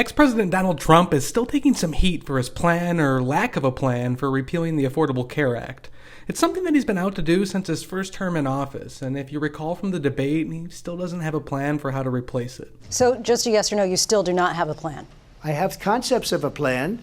Ex-President Donald Trump is still taking some heat for his plan or lack of a plan for repealing the Affordable Care Act. It's something that he's been out to do since his first term in office, and if you recall from the debate, he still doesn't have a plan for how to replace it. So just a yes or no, you still do not have a plan? I have concepts of a plan.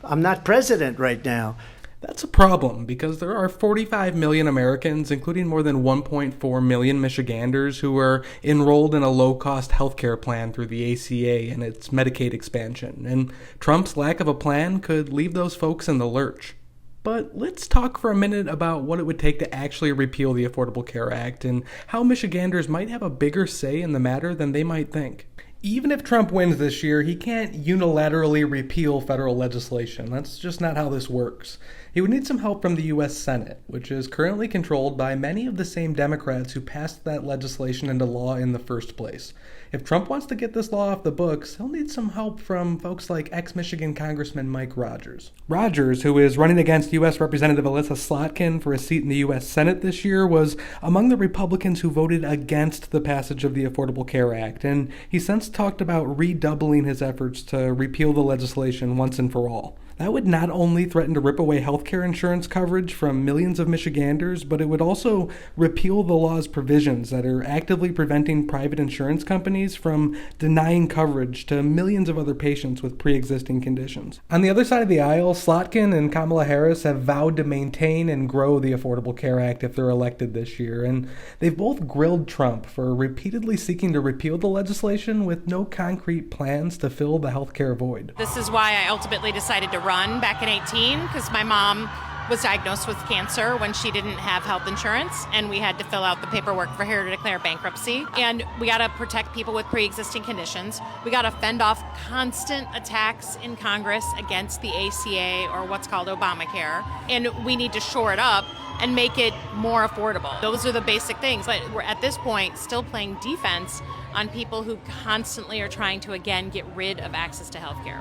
I'm not president right now. That's a problem because there are 45 million Americans, including more than 1.4 million Michiganders, who are enrolled in a low-cost healthcare plan through the ACA and its Medicaid expansion, and Trump's lack of a plan could leave those folks in the lurch. But let's talk for a minute about what it would take to actually repeal the Affordable Care Act and how Michiganders might have a bigger say in the matter than they might think. Even if Trump wins this year, he can't unilaterally repeal federal legislation. That's just not how this works. He would need some help from the U.S. Senate, which is currently controlled by many of the same Democrats who passed that legislation into law in the first place. If Trump wants to get this law off the books, he'll need some help from folks like ex-Michigan Congressman Mike Rogers. Rogers, who is running against U.S. Representative Alyssa Slotkin for a seat in the U.S. Senate this year, was among the Republicans who voted against the passage of the Affordable Care Act, and he since talked about redoubling his efforts to repeal the legislation once and for all. That would not only threaten to rip away healthcare insurance coverage from millions of Michiganders, but it would also repeal the law's provisions that are actively preventing private insurance companies from denying coverage to millions of other patients with pre-existing conditions. On the other side of the aisle, Slotkin and Kamala Harris have vowed to maintain and grow the Affordable Care Act if they're elected this year, and they've both grilled Trump for repeatedly seeking to repeal the legislation with no concrete plans to fill the healthcare void. This is why I ultimately decided to run back in 18, because my mom was diagnosed with cancer when she didn't have health insurance, and we had to fill out the paperwork for her to declare bankruptcy. And we got to protect people with pre-existing conditions. We got to fend off constant attacks in Congress against the ACA, or what's called Obamacare, and we need to shore it up and make it more affordable. Those are the basic things, but we're at this point still playing defense on people who constantly are trying to, again, get rid of access to health care.